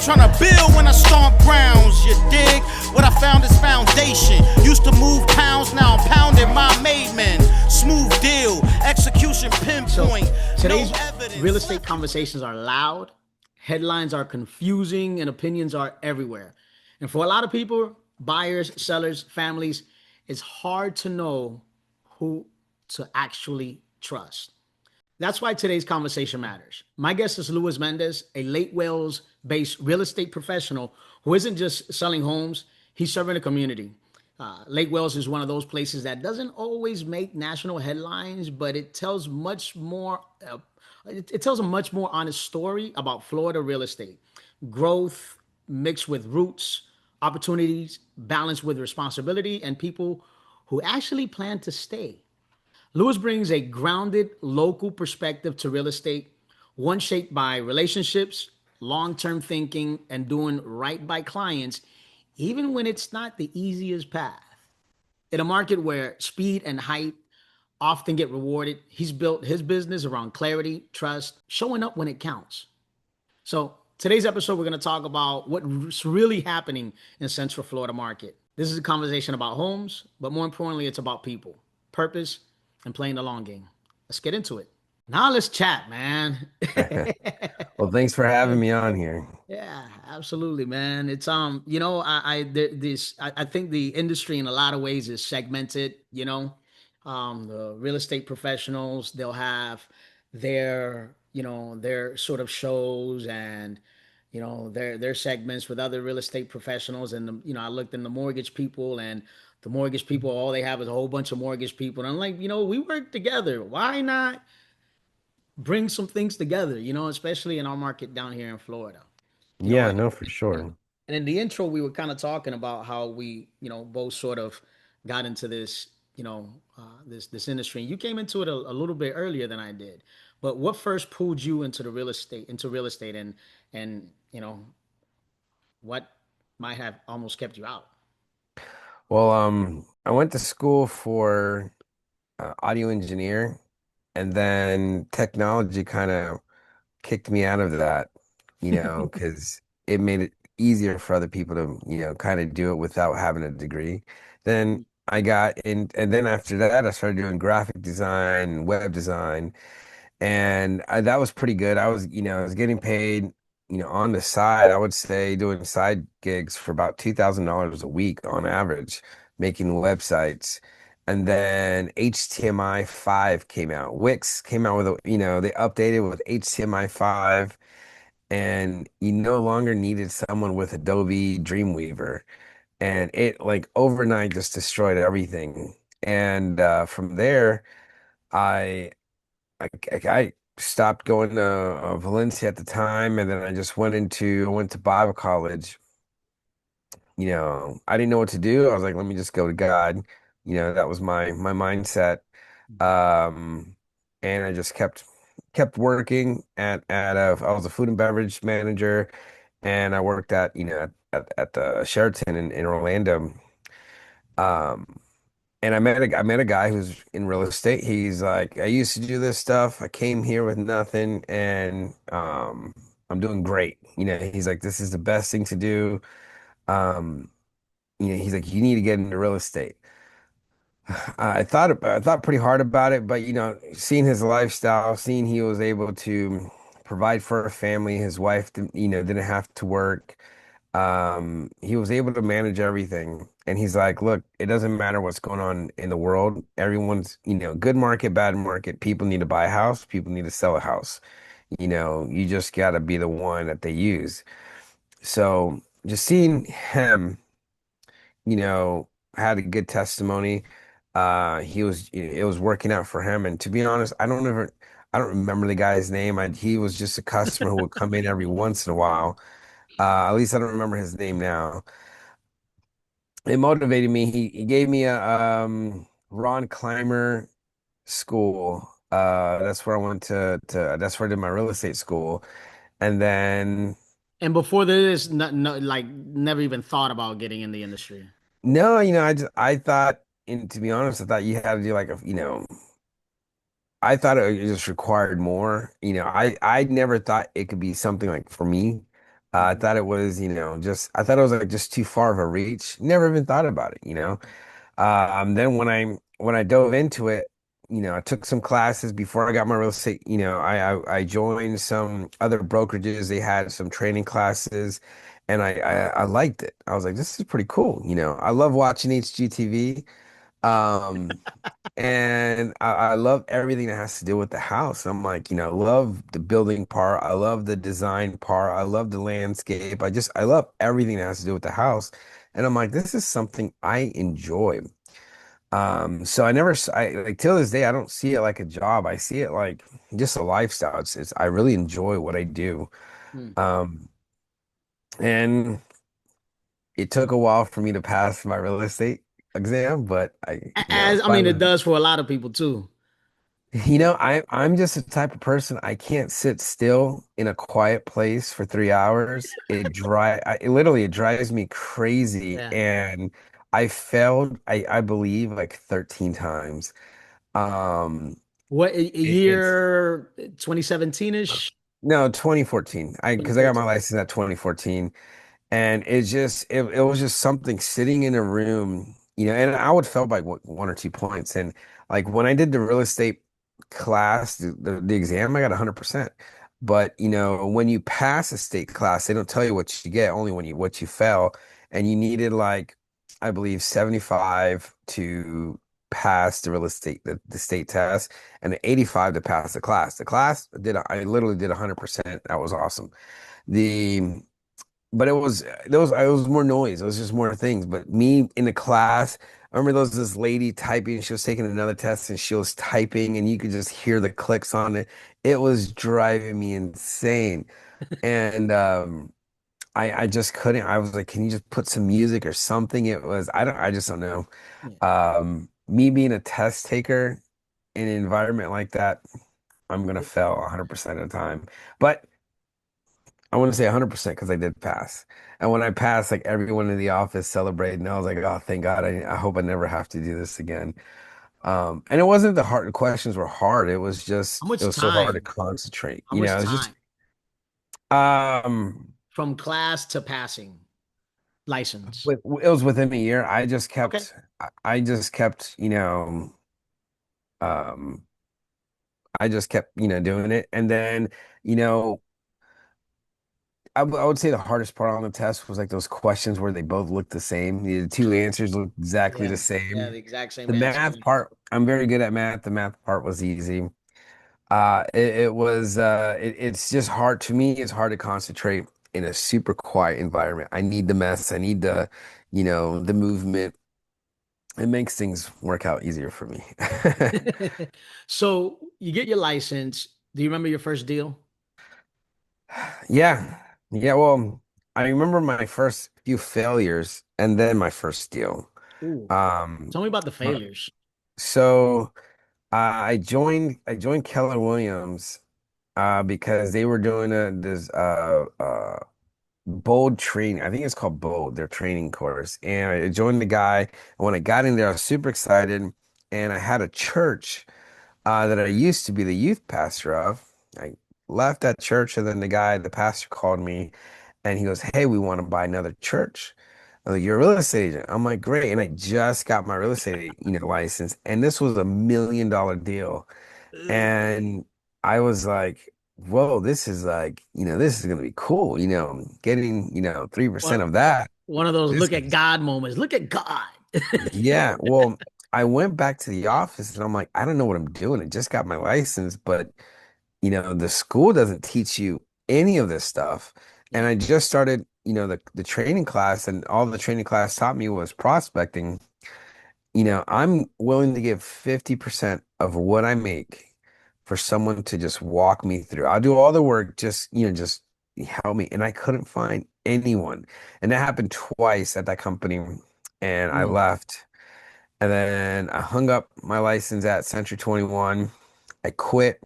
trying to build when I stomp grounds, you dig? What I found is foundation. Used to move pounds, now I'm pounding my made men. Smooth deal, execution pinpoint. So today's No evidence. real estate conversations are loud, headlines are confusing, and opinions are everywhere. And for a lot of people, buyers, sellers, families, it's hard to know who to actually trust. That's why today's conversation matters. My guest is Luis Mendez, a Lake Wales based real estate professional who isn't just selling homes, he's serving the community. Lake Wales is one of those places that doesn't always make national headlines, but it tells much more. It tells a much more honest story about Florida real estate, growth mixed with roots, opportunities balanced with responsibility, and people who actually plan to stay. Lewis brings a grounded local perspective to real estate, one shaped by relationships, long term thinking, and doing right by clients, even when it's not the easiest path. In a market where speed and hype often get rewarded, he's built his business around clarity, trust, showing up when it counts. So, today's episode, we're going to talk about what's really happening in Central Florida market. This is a conversation about homes, but more importantly, it's about people, purpose, and playing the long game. Let's get into it. Now let's chat, man. Well, thanks for having me on here. Yeah, absolutely, man. It's I think the industry in a lot of ways is segmented. The real estate professionals, they'll have their sort of shows and their segments with other real estate professionals. And I looked in the mortgage people, and the mortgage people, all they have is a whole bunch of mortgage people. And I'm like, we work together. Why not bring some things together? Especially in our market down here in Florida. You know, Yeah, and, no, for sure. and in the intro, we were kind of talking about how we, both sort of got into this, this industry. And you came into it a little bit earlier than I did. But what first pulled you into real estate, and what might have almost kept you out? Well, I went to school for audio engineer, and then technology kind of kicked me out of that, because it made it easier for other people to, kind of do it without having a degree. Then I got in, and then after that, I started doing graphic design, web design, and that was pretty good. I was getting paid, on the side. I would say doing side gigs for about $2,000 a week on average, making websites. And then HTML5 came out. Wix came out with they updated with HTML5, and you no longer needed someone with Adobe Dreamweaver. And it like overnight just destroyed everything. And from there, I I stopped going to Valencia at the time, and then I went to Bible college. I didn't know what to do. I was like, let me just go to God. That was my mindset. Um, and I just kept working I was a food and beverage manager, and I worked at the Sheraton in Orlando. Um, and I met a guy who's in real estate. He's like, I used to do this stuff. I came here with nothing, and I'm doing great. He's like, this is the best thing to do. Um, he's like, you need to get into real estate. I thought pretty hard about it, but seeing his lifestyle, seeing he was able to provide for a family, his wife didn't have to work. He was able to manage everything. And he's like, look, it doesn't matter what's going on in the world. Everyone's, good market, bad market. People need to buy a house. People need to sell a house. You just got to be the one that they use. So just seeing him, had a good testimony. It was working out for him. And to be honest, I don't remember the guy's name. He was just a customer who would come in every once in a while. At least I don't remember his name now. It motivated me. He gave me a Ron Clymer school. That's where I went to that's where I did my real estate school. And then And before this, no, like never even thought about getting in the industry. no, I thought, and to be honest, I thought you had to do like I thought it just required more. I never thought it could be something like for me. I Mhm. thought it was, just I thought it was like just too far of a reach. Never even thought about it. Then when I dove into it, I took some classes before I got my real estate. I joined some other brokerages. They had some training classes, and I liked it. I was like, this is pretty cool. I love watching HGTV. Um, and I love everything that has to do with the house. I'm like, I love the building part. I love the design part. I love the landscape. I love everything that has to do with the house. And I'm like, this is something I enjoy. So I never, I like till this day, I don't see it like a job. I see it like just a lifestyle. I really enjoy what I do. Mm. Um, and it took a while for me to pass my real estate exam, but As I mean, it finally. does for a lot of people too. I'm just the type of person I can't sit still in a quiet place for 3 hours. It drives me crazy. Yeah. And I failed, I believe like 13 times. Um What a it's year 2017-ish? no 2014. Because I got my 2014. license at 2014. And it was just something sitting in a room, and I would fail by 1 or 2 points. And like when I did the real estate class, the exam, I got 100%. But when you pass a state class, they don't tell you what you get, only what you fail. And you needed like, I believe 75 to pass the real estate, the state test, and 85 to pass the class. I literally did 100%. That was awesome. The but it was more noise. It was just more things. But me in the class, I remember there was this lady typing. She was taking another test and she was typing, and you could just hear the clicks on it. It was driving me insane. And I just couldn't. I was like, can you just put some music or something? I just don't know. Yeah. Me being a test taker in an environment like that, I'm gonna fail 100% of the time. But I want to say 100% because I did pass. And when I passed, like everyone in the office celebrated, and I was like, oh, thank God. I hope I never have to do this again. And it wasn't the questions were hard. How It much was so hard to time? concentrate. How much It was just, time um, from class to passing license? it was within a year. Okay. I just kept, um, I just kept, doing it. And then, you know, I would say the hardest part on the test was like those questions where they both looked the same. The two answers looked exactly Yeah. the Yeah, the same. exact same The answer. math part, I'm very good at math. The math part was easy. It's just hard to me. It's hard to concentrate in a super quiet environment. I need the mess. I need the movement. It makes things work out easier for me. So you get your license. Do you remember your first deal? Yeah. Yeah. Well, I remember my first few failures and then my first deal. Ooh. Um, Tell me about the my- failures. so I joined Keller Williams because they were doing this bold training. I think it's called bold, their training course. And I joined the guy. And when I got in there, I was super excited. And I had a church that I used to be the youth pastor of. I left that church, and then the pastor called me and he goes, "Hey, we want to buy another church." I'm like, "You're a real estate agent." I'm like, "Great." And I just got my real estate, license. And this was $1 million deal. And I was like, whoa, this is like, this is gonna be cool, getting, 3% What of that. one of those This look at is, God moments. Look at God. yeah. Well, I went back to the office and I'm like, I don't know what I'm doing. I just got my license, but the school doesn't teach you any of this stuff. And Yeah. I just started, the training class, and all the training class taught me was prospecting. I'm willing to give 50% of what I make for someone to just walk me through. I'll do all the work, just help me. And I couldn't find anyone. And that happened twice at that company. And I Mm. left. And then I hung up my license at Century 21. I quit.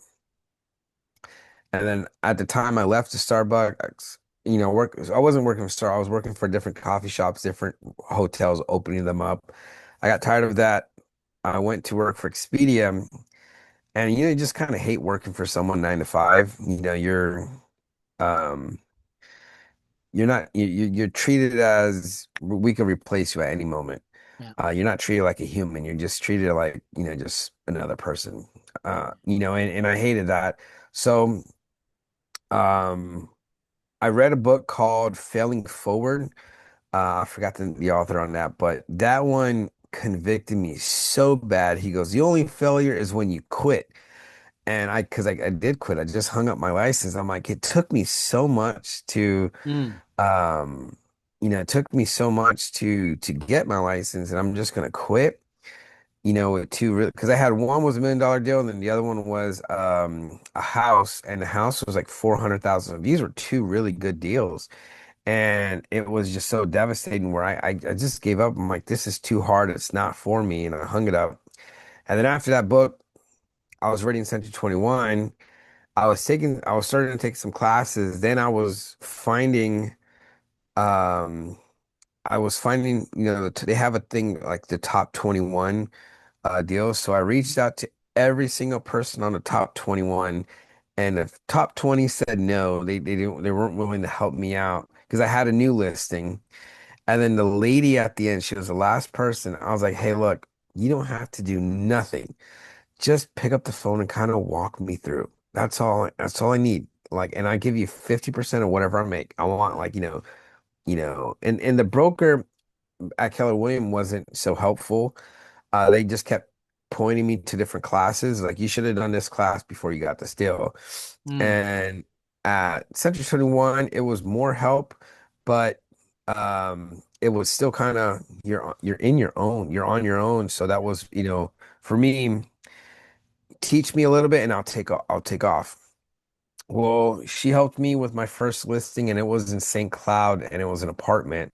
And then at the time I left the Starbucks, I wasn't working for Star, I was working for different coffee shops, different hotels, opening them up. I got tired of that. I went to work for Expedia, and you just kind of hate working for someone 9 to 5. Um you're treated as we can replace you at any moment. Yeah. You're not treated like a human. You're just treated like, just another person. And I hated that. So, um, I read a book called Failing Forward. I forgot the author on that, but that one convicted me so bad. He goes, the only failure is when you quit. And because I did quit. I just hung up my license. I'm like, it took me so much to, Mm. um, it took me so much to get my license, and I'm just gonna quit. With two really, because I had one was $1 million deal, and then the other one was a house, and the house was like 400,000. These were two really good deals, and it was just so devastating where I just gave up. I'm like, this is too hard. It's not for me, and I hung it up. And then after that book, I was reading Century 21. I was starting to take some classes. Then um, I was finding, they have a thing like the top 21 deals. So I reached out to every single person on the top 21, and the top 20 said no. They weren't willing to help me out because I had a new listing. And then the lady at the end, she was the last person. I was like, hey, look, you don't have to do nothing. Just pick up the phone and kind of walk me through. That's all I need. Like, and I give you 50% of whatever I make. I want like, and the broker at Keller Williams wasn't so helpful. They just kept pointing me to different classes. Like, you should have done this class before you got this deal. Mm. And at Century 21, it was more help, but it was still kind of you're in your own, you're on your own. So that was, for me, teach me a little bit and I'll take off. Well, she helped me with my first listing, and it was in St. Cloud, and it was an apartment,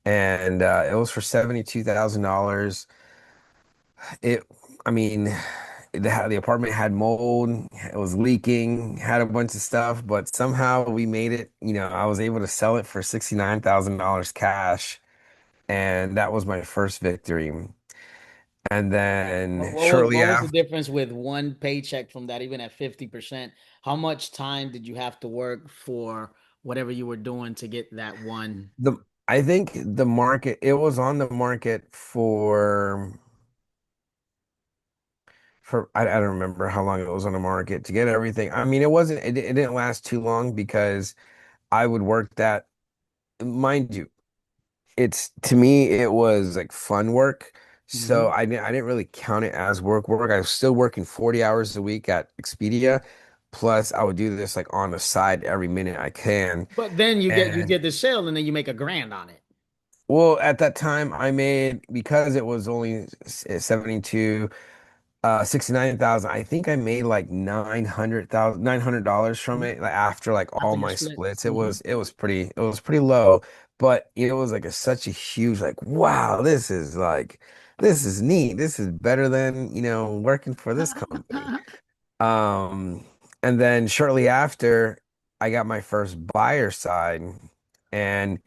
and it was for $72,000. It, I mean, the apartment had mold, it was leaking, had a bunch of stuff, but somehow we made it. I was able to sell it for $69,000 cash, and that was my first victory. And then shortly What was the after, difference with one paycheck from that, even at 50%? How much time did you have to work for whatever you were doing to get that one? the I think the market, it was on the market for I don't remember how long it was on the market to get everything. I mean, it didn't last too long because I would work that, mind you, it's to me it was like fun work. So Hmm. I didn't really count it as work. I was still working 40 hours a week at Expedia. Plus I would do this like on the side every minute I can. But then you And get the sale and then you make a grand on it. well, at that time I made, because it was only 72 $69,000. I think I made like $900 from Mhm. it, like after like all After your my split. splits. It Hmm. was it was pretty low, but it was like such a huge, like, wow, this is neat. This is better than, working for this company. Um and then shortly after, I got my first buyer side, and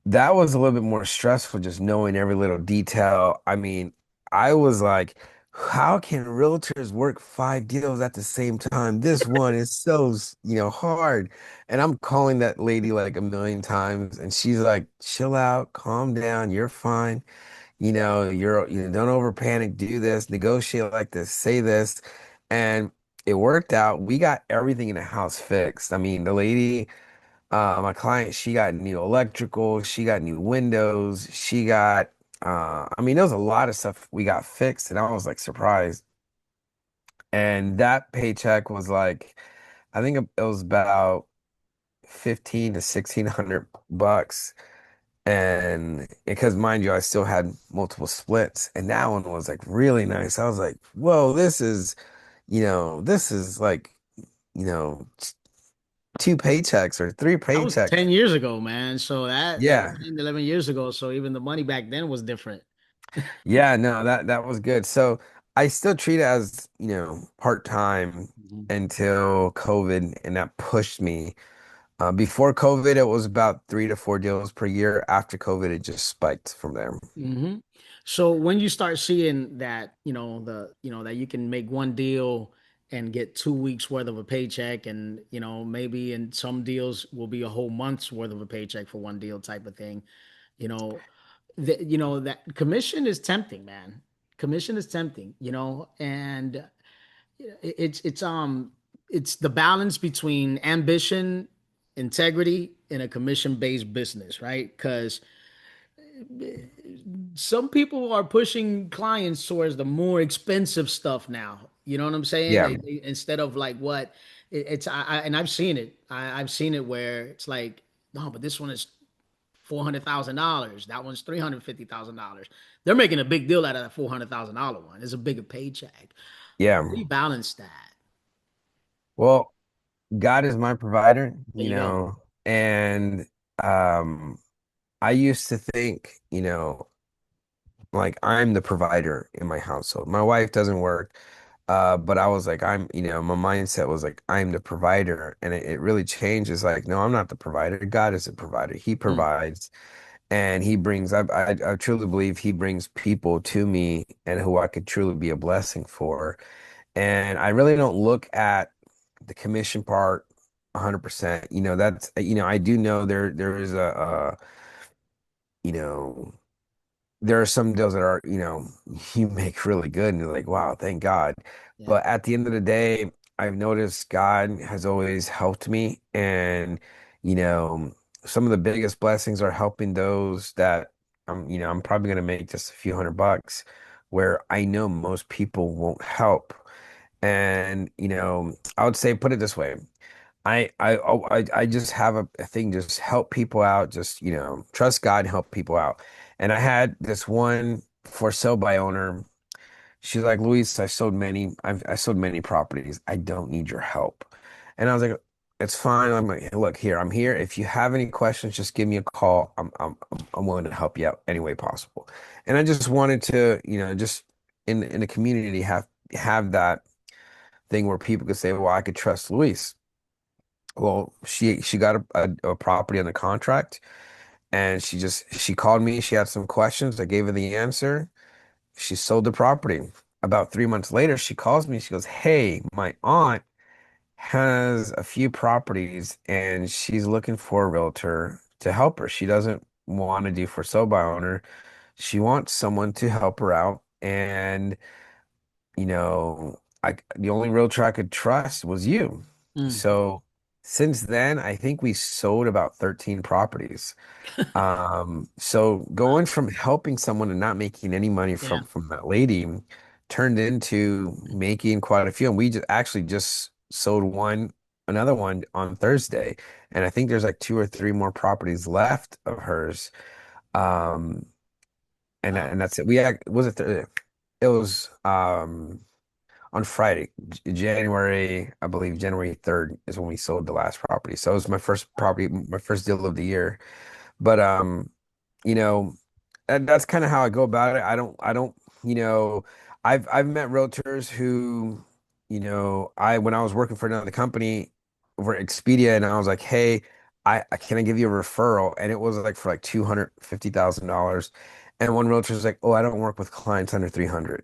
that was a little bit more stressful, just knowing every little detail. I mean, I was like, how can realtors work five deals at the same time? This one is so, hard. And I'm calling that lady like a million times, and she's like, chill out, calm down, you're fine. Don't over panic, do this, negotiate like this, say this. And it worked out. We got everything in the house fixed. I mean, the lady, my client, she got new electrical, she got new windows, she got, I mean, there was a lot of stuff we got fixed, and I was like surprised. And that paycheck was like, I think it was about 15 to 1600 bucks. And because, mind you, I still had multiple splits, and that one was like really nice. I was like, whoa, this is like, you know, two paychecks or three That was paychecks. 10 years ago, man. So that's Yeah. 10, 11 years ago. So even the money back then was different. Yeah, no, that was good. So I still treat it as, part-time Mhm. until COVID, and that pushed me. Before COVID, it was about 3 to 4 deals per year. After COVID, it just spiked from there. So when you start seeing that, that you can make one deal and get 2 weeks worth of a paycheck, and maybe in some deals will be a whole month's worth of a paycheck for one deal type of thing. You know, that commission is tempting, man. Commission is tempting, and it's the balance between ambition, integrity, in a commission-based business, right? Because some people are pushing clients towards the more expensive stuff now. You know what I'm saying? Yeah. Instead of like what it's and I've seen it. I've seen it where it's like, no, but this one is $400,000. That one's $350,000. They're making a big deal out of that $400,000 one. It's a bigger paycheck. Yeah. Rebalance that. Well, God is my provider, There you go. and um I used to think, like I'm the provider in my household. My wife doesn't work, but I was like, my mindset was like, I'm the provider. And it really changed. It's like, no, I'm not the provider. God is the provider. He Mm, provides and he brings, I truly believe he brings people to me and who I could truly be a blessing for. And I really don't look at the commission part 100%. I do know there is you know, there are some deals that are, you make really good and you're like, wow, thank God. yeah. But at the end of the day, I've noticed God has always helped me. And, you know, some of the biggest blessings are helping those that I'm probably going to make just a few $100 where I know most people won't help. And, I would say, put it this way. I just have a thing, just help people out, just, trust God and help people out. And I had this one for sale by owner. She's like, Luis, I sold many properties. I don't need your help. And I was like, it's fine. I'm like, look here, I'm here. If you have any questions, just give me a call. I'm willing to help you out any way possible. And I just wanted to, just in the community have that thing where people could say, well, I could trust Luis. Well, she got a property on the contract and she called me. She had some questions. I gave her the answer. She sold the property. About 3 months later, she calls me. She goes, hey, my aunt has a few properties and she's looking for a realtor to help her. She doesn't want to do for sale by owner. She wants someone to help her out. And, the only realtor I could trust was you. Mm, So since then, I think we sold about 13 properties. So wow. going from helping someone and not making any money Yeah. from that lady turned into making quite a few. And we just sold another one on Thursday. And I think there's like two or three more properties left of hers. Um, Wow. and that's it. Was it, it was, on Friday, January, I believe January 3rd is when we sold the last property. So it was my first property, my first deal of the year. But you know, that's kind of how I go about it. I don't, you know, I've met realtors who, when I was working for another company over Expedia and I was like, hey, I can I give you a referral? And it was like for like $250,000. And one realtor was like, oh, I don't work with clients under 300.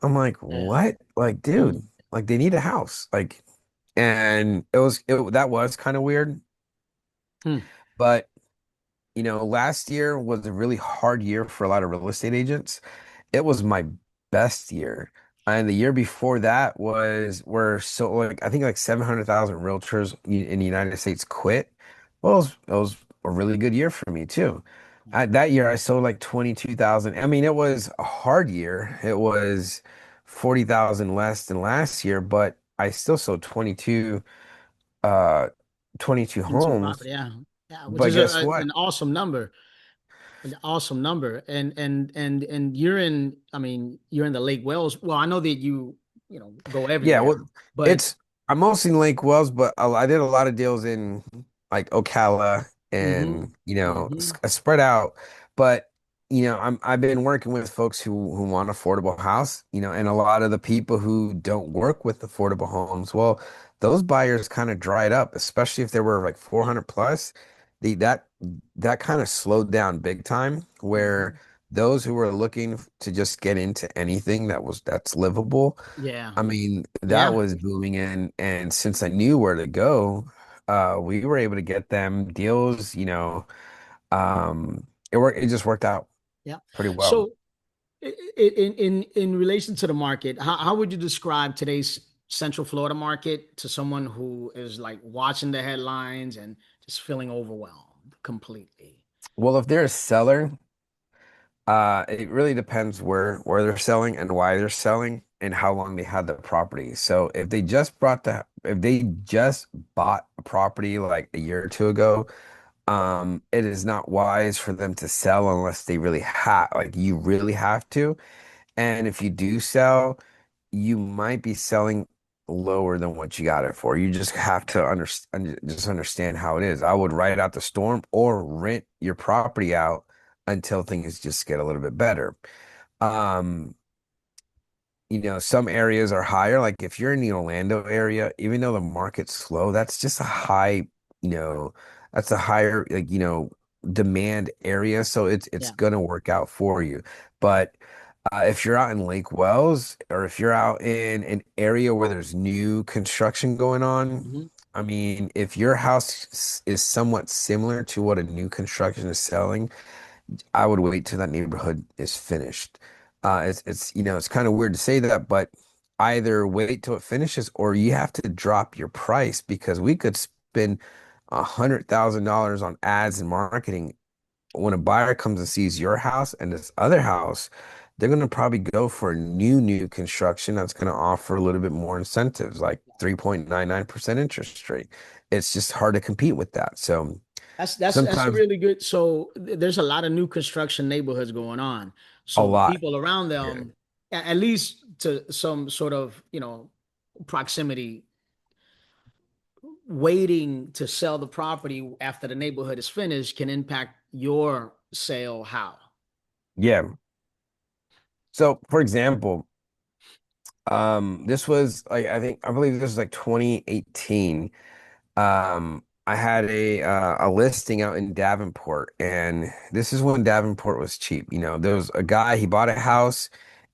I'm like, Yeah. what? Like, Mm, dude, like they need a house. Like, and that was kind of weird. mm, But last year was a really hard year for a lot of real estate agents. It was my best year. And the year before that where so like I think like 700,000 realtors in the United States quit. Well, it was a really good year for me too. That year I sold like 22,000. I mean, it was a hard year. It was 40,000 less than last year, but I still sold uh 22 into property. homes. Yeah. Yeah. Which But is guess what? an awesome number. An awesome number. And you're in, I mean, you're in the Lake Wales. Well, I know that you go Yeah, everywhere, well, but it's I'm mostly in Lake Wells, but I did a lot of deals in like Ocala mm-hmm, and mm-hmm, spread out. But I've been working with folks who want affordable house, and a lot of the people who don't work with affordable homes, well, those buyers kind of dried up, especially if they were like yeah, 400 plus. The that that kind of slowed down big time, where mm-hmm, those who were looking to just get into anything that's livable, Yeah. I mean, that Yeah. was booming in. And since I knew where to go, we were able to get them deals, it just worked out Yeah. pretty well. So in relation to the market, how would you describe today's Central Florida market to someone who is like watching the headlines and just feeling overwhelmed completely? Well, if they're a seller, it really depends where they're selling and why they're selling and how long they had the property. So if they just bought a property like a year or two ago, it is not wise for them to sell unless they really have, like you really have to. And if you do sell, you might be selling lower than what you got it for. You just have to understand how it is. I would ride out the storm or rent your property out until things just get a little bit better. Um, some areas are higher. Like if you're in the Orlando area, even though the market's slow, that's just a high, you know, that's a higher demand area. So it's Yeah. gonna work out for you. But if you're out in Lake Wells or if you're out in an area where there's new construction going on, Hmm. I mean, if your house is somewhat similar to what a new construction is selling, I would wait till that neighborhood is finished. It's kind of weird to say that, but either wait till it finishes or you have to drop your price because we could spend $100,000 on ads and marketing. When a buyer comes and sees your house and this other house, they're going to probably go for a new construction that's going to offer a little bit more incentives, like 3.99% interest rate. It's just hard to compete with that. So That's a sometimes really good. So there's a lot of new construction neighborhoods going on. a So the lot. people around Yeah. them, at least to some sort of, proximity, waiting to sell the property after the neighborhood is finished can impact your sale. How? Yeah. So, for example, this was like I believe this was like 2018. I had a listing out in Davenport, and this is when Davenport was cheap. There was a guy, he bought a house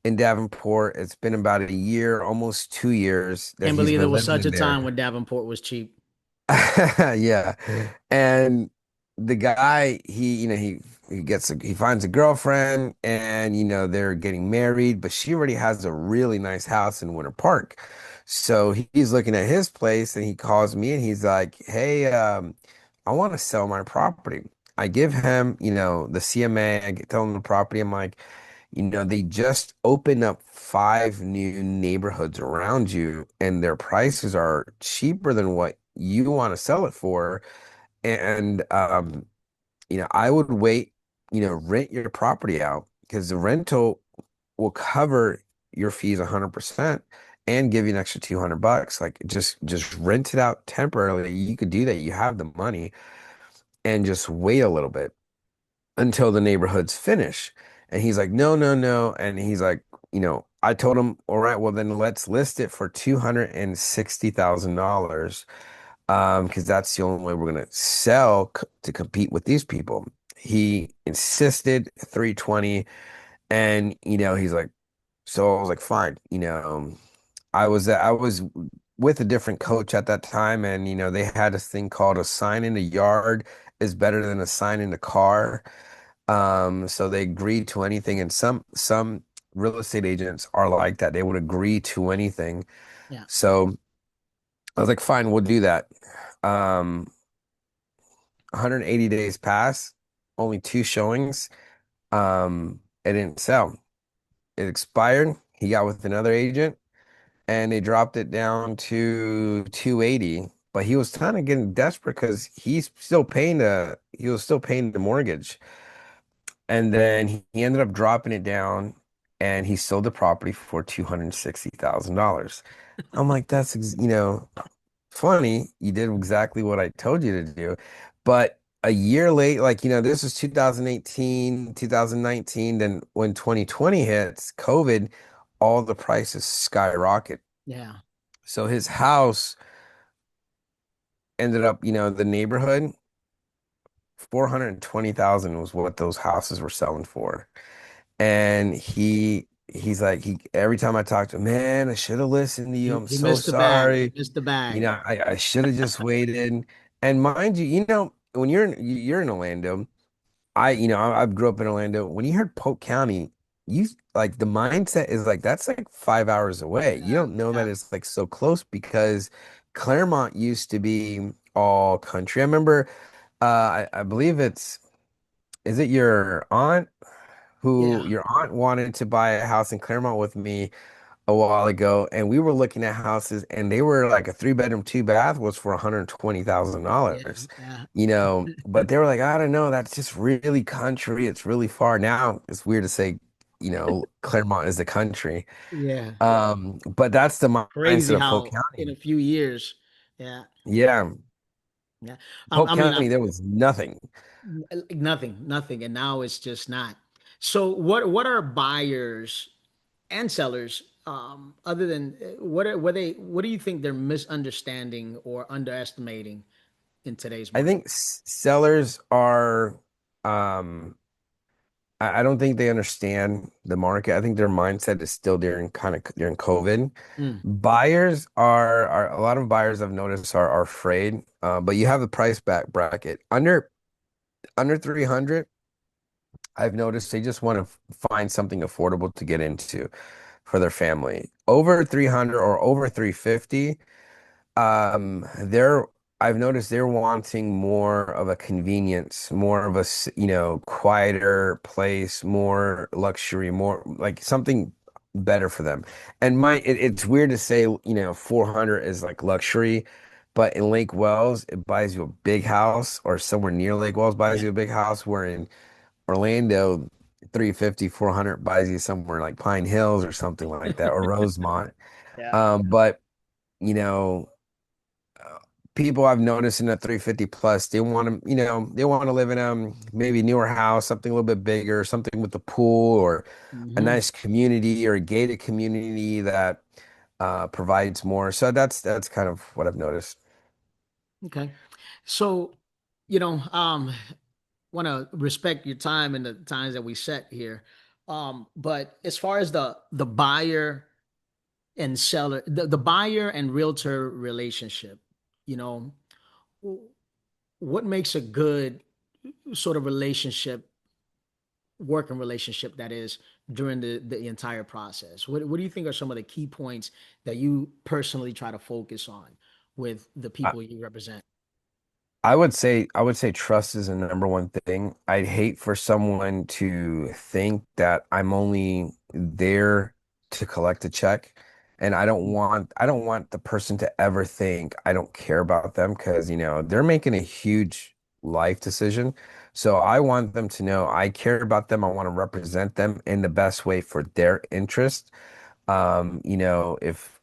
in Davenport. It's been about a year, almost 2 years that Can't he's believe there been was living such in a time there. when Davenport was cheap. Yeah. And the guy, he finds a girlfriend and they're getting married, but she already has a really nice house in Winter Park. So he's looking at his place and he calls me and he's like, "Hey, I want to sell my property." I give him, the CMA, tell him the property. I'm like, they just opened up five new neighborhoods around you, and their prices are cheaper than what you want to sell it for. And I would wait, rent your property out because the rental will cover your fees 100% and give you an extra 200 bucks. Like just rent it out temporarily. You could do that. You have the money and just wait a little bit until the neighborhoods finish. And he's like, "No, no, no." And he's like, I told him, "All right, well then let's list it for $260,000. Because that's the only way we're gonna sell to compete with these people." He insisted 320, and he's like, so I was like, fine. I was with a different coach at that time, and they had this thing called a sign in the yard is better than a sign in the car. So they agreed to anything, and some real estate agents are like that. They would agree to anything. Yeah. So I was like, fine, we'll do that. Um, 180 days pass, only two showings. It didn't sell. It expired. He got with another agent and they dropped it down to 280. But he was kind of getting desperate because he was still paying the mortgage. And then he ended up dropping it down and he sold the property for $260,000. I'm like, funny. You did exactly what I told you to do. But a year late, like, this was 2018, 2019. Then when 2020 hits, COVID, all the prices skyrocket. Yeah. So his house ended up, the neighborhood, 420,000 was what those houses were selling for. And he's like he every time I talk to him, man, I should have listened to you. I'm He so missed the bag. He sorry. missed the You bag. know, I should have just waited. And mind you, when you're in Orlando, I grew up in Orlando. When you heard Polk County, you like the mindset is like that's like 5 hours away. You Yeah, don't know yeah, that it's like so close because Claremont used to be all country. I remember, I believe is it your aunt yeah, your aunt wanted to buy a house in Claremont with me a while ago, and we were looking at houses, and they were like a three-bedroom, two bath was for yeah, $120,000, yeah, but they were like, I don't know, that's just really country. It's really far. Now it's weird to say, Claremont is the country. yeah. But that's the Crazy mindset of Polk how in County. a few years, yeah, Yeah. yeah. Polk I mean, County, there was nothing. nothing, nothing, and now it's just not. So, what are buyers and sellers, other than what do you think they're misunderstanding or underestimating in today's I market? think sellers are, um, I don't think they understand the market. I think their mindset is still during COVID. Mm, Buyers are a lot of buyers I've noticed are afraid. But you have the price back bracket under 300. I've noticed they just want to find something affordable to get into for their family. Over 300 or over 350. They're I've noticed they're wanting more of a convenience, more of a, quieter place, more luxury, more like something better for them. And it's weird to say, 400 is like luxury, but in Lake Wells, it buys you a big house, or somewhere near Lake Wells buys yeah, you a big house, where in Orlando, 350, 400 buys you somewhere like Pine Hills or something like that, or Rosemont. yeah. But you know, uh, people I've noticed in the 350 plus, they want to live in maybe newer house, something a little bit bigger, something with a pool or a Hmm. nice community or a gated community that provides more. So that's kind of what I've noticed. Okay. So, you know, want to respect your time and the times that we set here. But as far as the buyer and seller, the buyer and realtor relationship, you know, what makes a good sort of relationship, working relationship that is during the entire process? What do you think are some of the key points that you personally try to focus on with the people you represent? I would say trust is the number one thing. I'd hate for someone to think that I'm only there to collect a check. And I don't want the person to ever think I don't care about them, because, they're making a huge life decision. So I want them to know I care about them. I want to represent them in the best way for their interest. If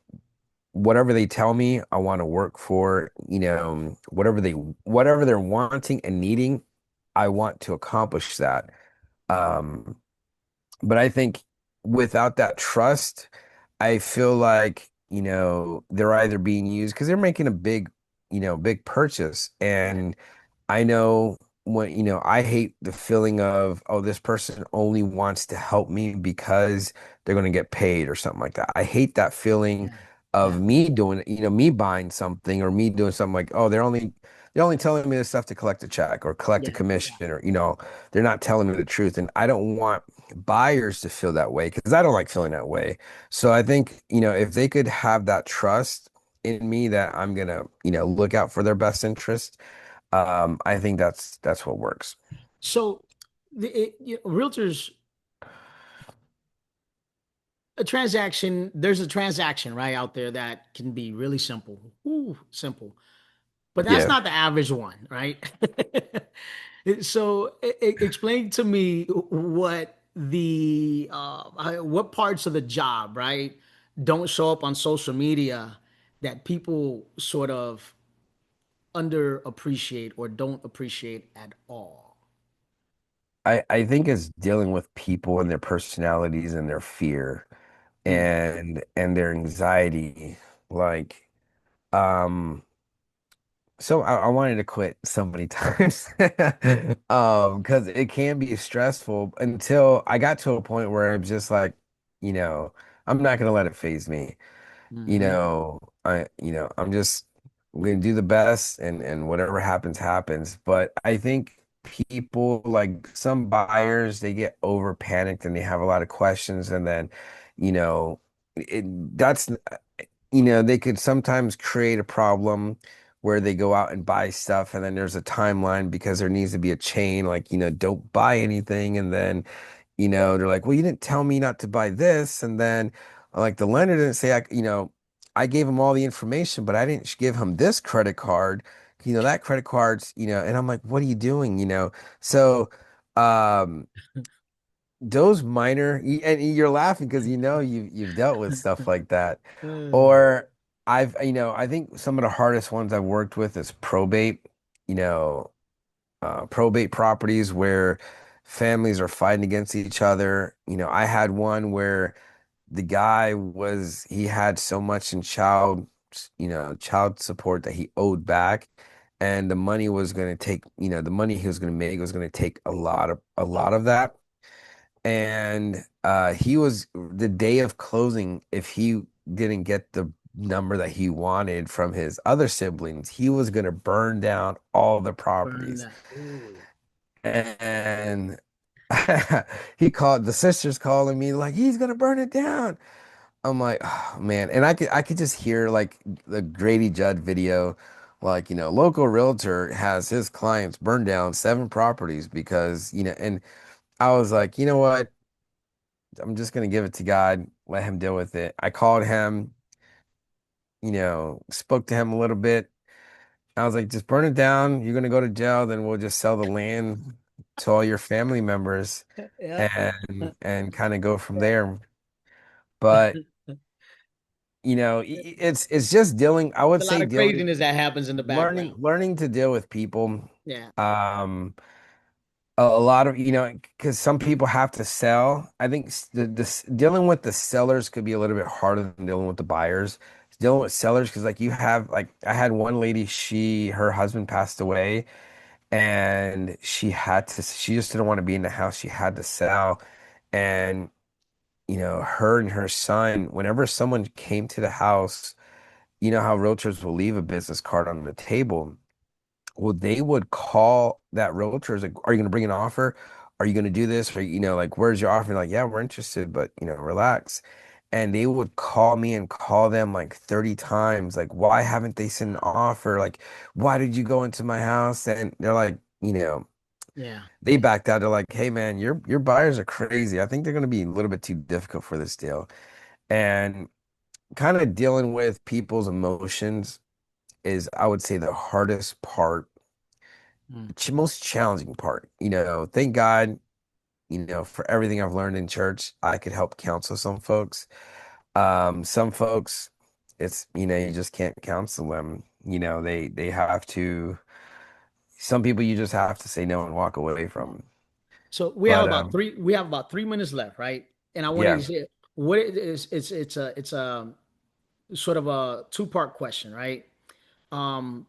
whatever they tell me, I want to work for, whatever they're wanting and needing, I want to accomplish that. Um, but I think without that trust, I feel like, they're either being used because they're making a big purchase. And I know I hate the feeling of, oh, this person only wants to help me because they're going to get paid or something like that. I hate that feeling Yeah. of Yeah. me doing, me buying something, or me doing something like, oh, they're only telling me this stuff to collect a check or collect a Yeah. commission, or, they're not telling me the truth. And I don't want buyers to feel that way, because I don't like feeling that way. So I think, if they could have that trust in me that I'm gonna, look out for their best interest, I think that's what works. So realtors, there's a transaction right out there that can be really simple. Ooh, simple. But that's Yeah. not the average one, right? So explain to me what parts of the job, right, don't show up on social media that people sort of underappreciate or don't appreciate at all. I think it's dealing with people and their personalities and their fear Mm, and their anxiety. Like, um, So I wanted to quit so many times. Because it can be stressful until I got to a point where I'm just like, you know, I'm not gonna let it phase me. Hmm. I'm just gonna do the best and whatever happens, happens. But I think people like some buyers, they get over panicked and they have a lot of questions and then, you know, that's they could sometimes create a problem where they go out and buy stuff and then there's a timeline because there needs to be a chain, like, don't buy anything. And then, they're like, well, you didn't tell me not to buy this. And then, like, the lender didn't say, I gave him all the information, but I didn't give him this credit card. That credit card's, and I'm like, what are you doing? So, um, those and you're laughing because you've dealt with stuff like that. Uh, Or I think some of the hardest ones I've worked with is probate, you know, probate properties where families are fighting against each other. I had one where the guy he had so much in child support that he owed back. And the money was going to take, the money he was going to make was going to take a lot of that. And he was the day of closing, if he didn't get the number that he wanted from his other siblings, he was going to burn down all the Burn properties. that. Ooh. And the sisters calling me like he's going to burn it down. I'm like, oh, man. And I could just hear like the Grady Judd video, like, local realtor has his clients burn down 7 properties because, and I was like, you know what? I'm just gonna give it to God, let him deal with it. I called him, spoke to him a little bit. I was like, just burn it down. You're gonna go to jail, then we'll just sell the land to all your family members Yeah. and kind of go from there. But it's just dealing, I would A say lot of dealing, craziness that happens in the learning, background. learning to deal with people. Yeah. Um, a lot of because some people have to sell. I think dealing with the sellers could be a little bit harder than dealing with the buyers. Dealing with sellers, because like you have, like, I had one lady, her husband passed away and she just didn't want to be in the house, she had to sell. And her and her son, whenever someone came to the house, how realtors will leave a business card on the table. Well, they would call that realtor, is like, are you going to bring an offer? Are you going to do this? Or, like, where's your offer? Like, yeah, we're interested, but, relax. And they would call me and call them like 30 times. Like, why haven't they sent an offer? Like, why did you go into my house? And they're like, Yeah. they backed out. They're like, hey, man, your buyers are crazy. I think they're going to be a little bit too difficult for this deal. And kind of dealing with people's emotions is, I would say, the hardest part, Mm. most challenging part. Thank God, for everything I've learned in church, I could help counsel some folks. Some folks, it's, you just can't counsel them. They have to, some people you just have to say no and walk away from. So But we have about 3 minutes left, right? And I wanted to yeah, say what it is, it's a sort of a two-part question, right? Um,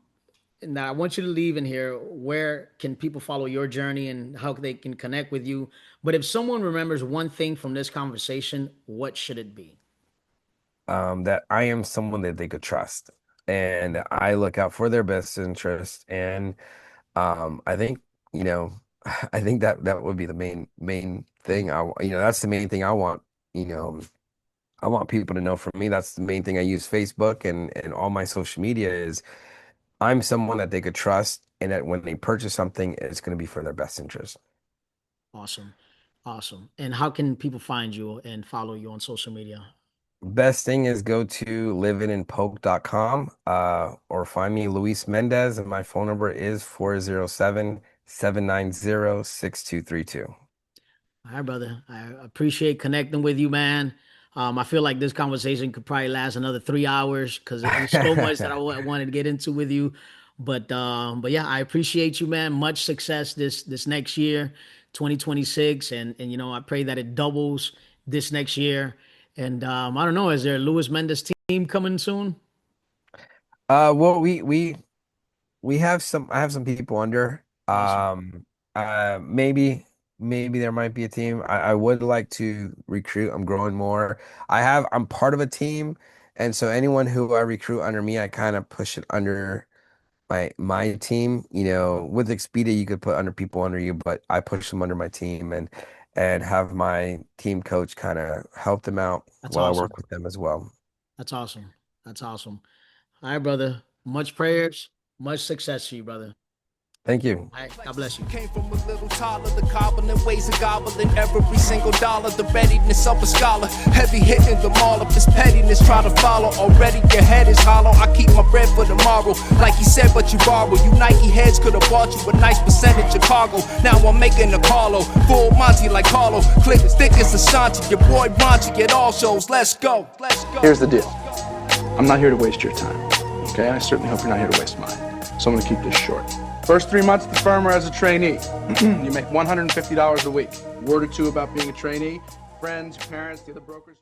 Now I want you to leave in here. Where can people follow your journey and how they can connect with you? But if someone remembers one thing from this conversation, what should it be? that I am someone that they could trust, and I look out for their best interest. And I think, you know, I think that would be the main thing. That's the main thing I want. You know, I want people to know from me. That's the main thing. I use Facebook and all my social media is I'm someone that they could trust, and that when they purchase something, it's going to be for their best interest. Awesome. Awesome. And how can people find you and follow you on social media? Best thing is go to liveinandpoke.com, or find me Luis Mendez, and my phone number is 407-790-6232. All right, brother. I appreciate connecting with you, man. I feel like this conversation could probably last another 3 hours because there's so much that I wanted to get into with you. But yeah, I appreciate you, man. Much success this next year, 2026, and I pray that it doubles this next year. And I don't know, is there a Luis Mendez team coming soon? Well, we we have some. I have some people under. Awesome. Maybe there might be a team. I would like to recruit. I'm growing more. I'm part of a team, and so anyone who I recruit under me, I kind of push it under my team. You know, with Expedia, you could put under people under you, but I push them under my team and have my team coach kind of help them out That's while I awesome. work with them as well. That's awesome. That's awesome. All right, brother. Much prayers, much success to you, brother. Thank you. All right. God bless you. Came from a little toddler, the cobbling ways of gobbling every single dollar, the readiness of a scholar, heavy hitting them all. If this pettiness try to follow, already your head is hollow. I keep my bread for tomorrow, like he said, but you borrow. You Nike heads could have bought you a nice percentage of cargo. Now I'm making a Carlo, full Monty like Carlo. Click thick as Ashanti, your boy Monty at all shows. Let's go. Here's the deal. I'm not here to waste your time, okay? I certainly hope you're not here to waste mine. So I'm gonna keep this short. First 3 months at the firm or as a trainee, you make $150 a week. Word or two about being a trainee, friends, parents, the other brokers.